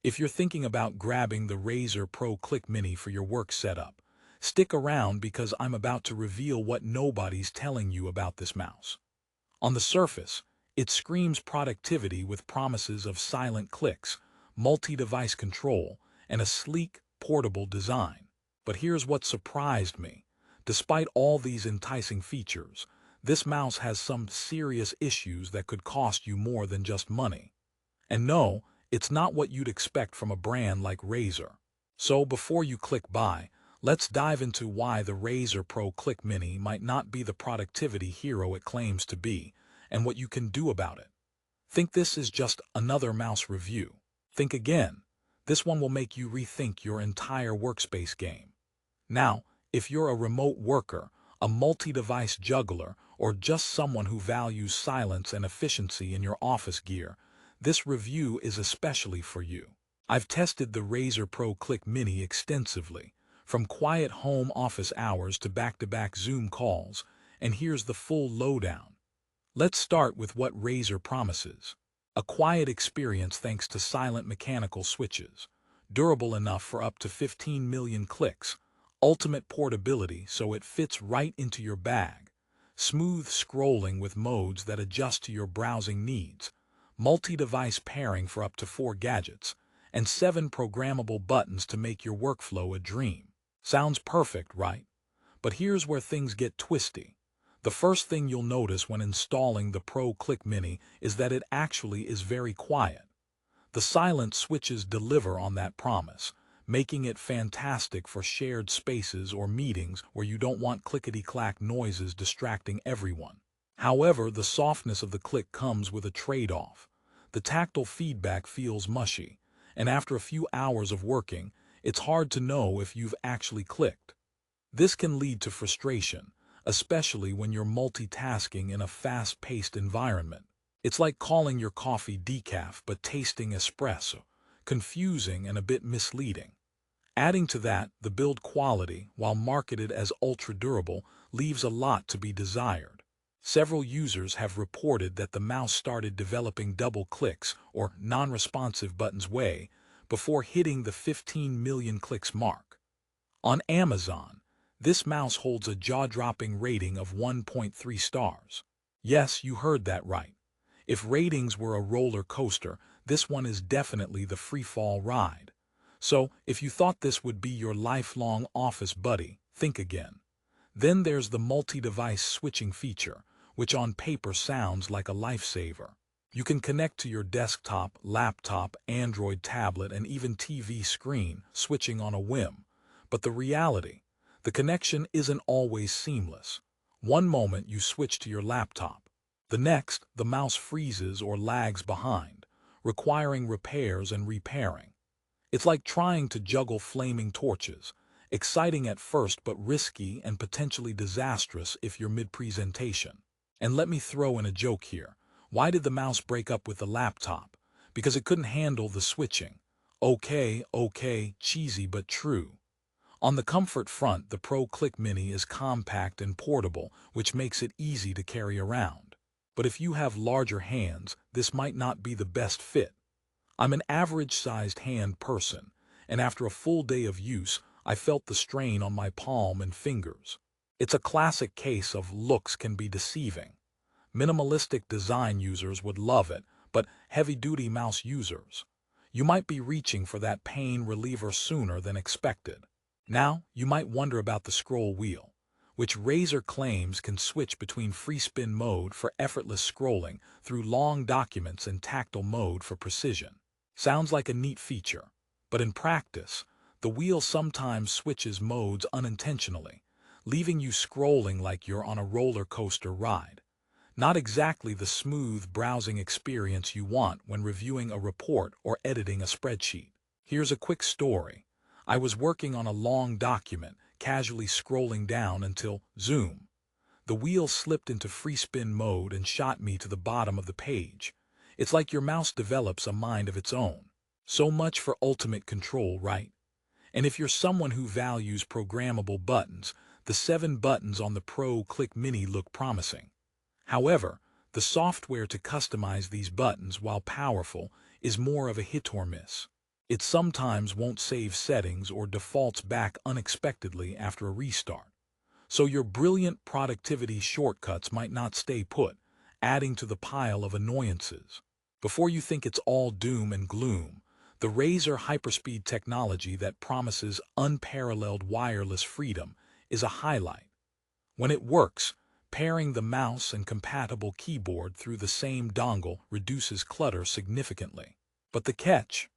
If you're thinking about grabbing the Razer Pro Click Mini for your work setup, stick around because I'm about to reveal what nobody's telling you about this mouse. On the surface, it screams productivity with promises of silent clicks, multi-device control, and a sleek, portable design. But here's what surprised me. Despite all these enticing features, this mouse has some serious issues that could cost you more than just money. And no, it's not what you'd expect from a brand like Razer. So before you click buy, let's dive into why the Razer Pro Click Mini might not be the productivity hero it claims to be, and what you can do about it. Think this is just another mouse review. Think again. This one will make you rethink your entire workspace game. Now, if you're a remote worker, a multi-device juggler, or just someone who values silence and efficiency in your office gear, this review is especially for you. I've tested the Razer Pro Click Mini extensively, from quiet home office hours to back-to-back Zoom calls, and here's the full lowdown. Let's start with what Razer promises. A quiet experience thanks to silent mechanical switches, durable enough for up to 15 million clicks, ultimate portability so it fits right into your bag, smooth scrolling with modes that adjust to your browsing needs, multi-device pairing for up to 4 gadgets, and 7 programmable buttons to make your workflow a dream. Sounds perfect, right? But here's where things get twisty. The first thing you'll notice when installing the Pro Click Mini is that it actually is very quiet. The silent switches deliver on that promise, making it fantastic for shared spaces or meetings where you don't want clickety-clack noises distracting everyone. However, the softness of the click comes with a trade-off. The tactile feedback feels mushy, and after a few hours of working, it's hard to know if you've actually clicked. This can lead to frustration, especially when you're multitasking in a fast-paced environment. It's like calling your coffee decaf but tasting espresso, confusing and a bit misleading. Adding to that, the build quality, while marketed as ultra-durable, leaves a lot to be desired. Several users have reported that the mouse started developing double clicks or non-responsive buttons way before hitting the 15 million clicks mark. On Amazon, this mouse holds a jaw-dropping rating of 1.3 stars. Yes, you heard that right. If ratings were a roller coaster, this one is definitely the free-fall ride. So, if you thought this would be your lifelong office buddy, think again. Then there's the multi-device switching feature, which on paper sounds like a lifesaver. You can connect to your desktop, laptop, Android tablet, and even TV screen, switching on a whim. But the connection isn't always seamless. One moment you switch to your laptop. The next, the mouse freezes or lags behind, requiring repairs and repairing. It's like trying to juggle flaming torches, exciting at first but risky and potentially disastrous if you're mid-presentation. And let me throw in a joke here. Why did the mouse break up with the laptop? Because it couldn't handle the switching. Okay, cheesy but true. On the comfort front, the Pro Click Mini is compact and portable, which makes it easy to carry around. But if you have larger hands, this might not be the best fit. I'm an average-sized hand person, and after a full day of use, I felt the strain on my palm and fingers. It's a classic case of looks can be deceiving. Minimalistic design users would love it, but heavy-duty mouse users, you might be reaching for that pain reliever sooner than expected. Now, you might wonder about the scroll wheel, which Razer claims can switch between free spin mode for effortless scrolling through long documents and tactile mode for precision. Sounds like a neat feature, but in practice, the wheel sometimes switches modes unintentionally, leaving you scrolling like you're on a roller coaster ride. Not exactly the smooth browsing experience you want when reviewing a report or editing a spreadsheet. Here's a quick story. I was working on a long document, casually scrolling down until, zoom, the wheel slipped into free spin mode and shot me to the bottom of the page. It's like your mouse develops a mind of its own. So much for ultimate control, right? And if you're someone who values programmable buttons, the 7 buttons on the Pro Click Mini look promising. However, the software to customize these buttons, while powerful, is more of a hit or miss. It sometimes won't save settings or defaults back unexpectedly after a restart. So your brilliant productivity shortcuts might not stay put, adding to the pile of annoyances. Before you think it's all doom and gloom, the Razer Hyperspeed technology that promises unparalleled wireless freedom is a highlight. When it works, pairing the mouse and compatible keyboard through the same dongle reduces clutter significantly. But the catch?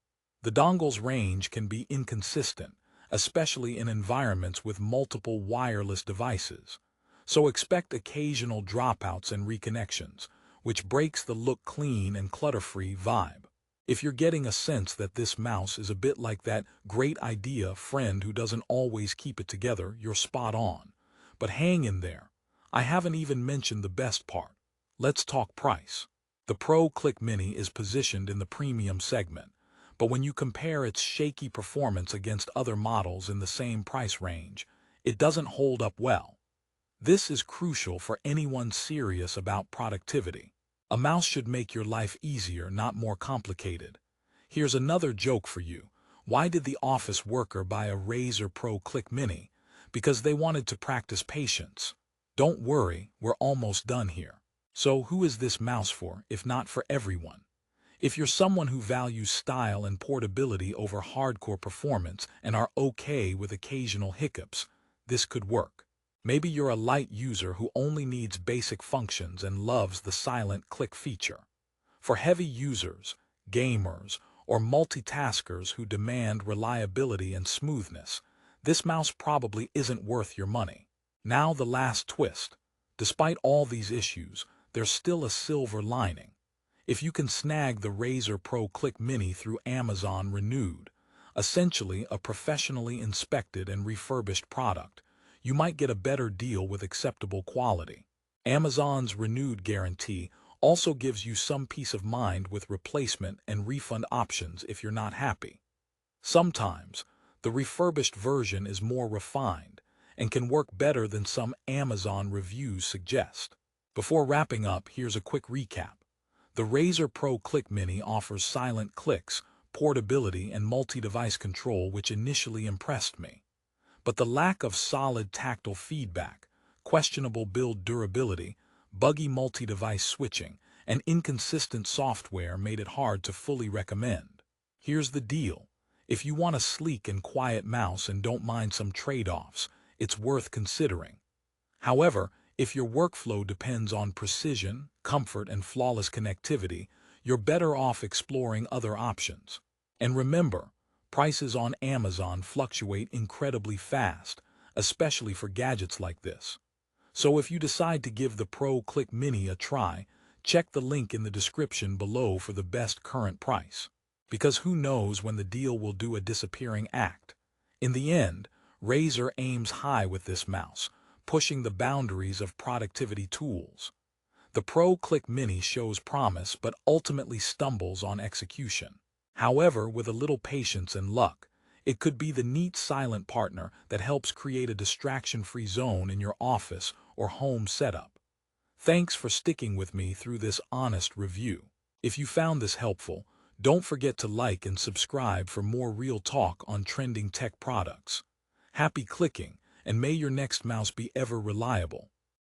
The dongle's range can be inconsistent, especially in environments with multiple wireless devices. So expect occasional dropouts and reconnections, which breaks the look clean and clutter-free vibe. If you're getting a sense that this mouse is a bit like that great idea friend who doesn't always keep it together, you're spot on. But hang in there. I haven't even mentioned the best part. Let's talk price. The Pro Click Mini is positioned in the premium segment, but when you compare its shaky performance against other models in the same price range, it doesn't hold up well. This is crucial for anyone serious about productivity. A mouse should make your life easier, not more complicated. Here's another joke for you. Why did the office worker buy a Razer Pro Click Mini? Because they wanted to practice patience. Don't worry, we're almost done here. So who is this mouse for, if not for everyone? If you're someone who values style and portability over hardcore performance and are okay with occasional hiccups, this could work. Maybe you're a light user who only needs basic functions and loves the silent click feature. For heavy users, gamers, or multitaskers who demand reliability and smoothness, this mouse probably isn't worth your money. Now the last twist. Despite all these issues, there's still a silver lining. If you can snag the Razer Pro Click Mini through Amazon Renewed, essentially a professionally inspected and refurbished product, you might get a better deal with acceptable quality. Amazon's Renewed guarantee also gives you some peace of mind with replacement and refund options if you're not happy. Sometimes, the refurbished version is more refined and can work better than some Amazon reviews suggest. Before wrapping up, here's a quick recap. The Razer Pro Click Mini offers silent clicks, portability, and multi-device control, which initially impressed me. But the lack of solid tactile feedback, questionable build durability, buggy multi-device switching, and inconsistent software made it hard to fully recommend. Here's the deal. If you want a sleek and quiet mouse and don't mind some trade-offs, it's worth considering. However, if your workflow depends on precision, comfort, and flawless connectivity, you're better off exploring other options. And remember, prices on Amazon fluctuate incredibly fast, especially for gadgets like this. So if you decide to give the Pro Click Mini a try, check the link in the description below for the best current price. Because who knows when the deal will do a disappearing act. In the end, Razer aims high with this mouse, pushing the boundaries of productivity tools. The Pro Click Mini shows promise but ultimately stumbles on execution. However, with a little patience and luck, it could be the neat silent partner that helps create a distraction-free zone in your office or home setup. Thanks for sticking with me through this honest review. If you found this helpful, don't forget to like and subscribe for more real talk on trending tech products. Happy clicking, and may your next mouse be ever reliable.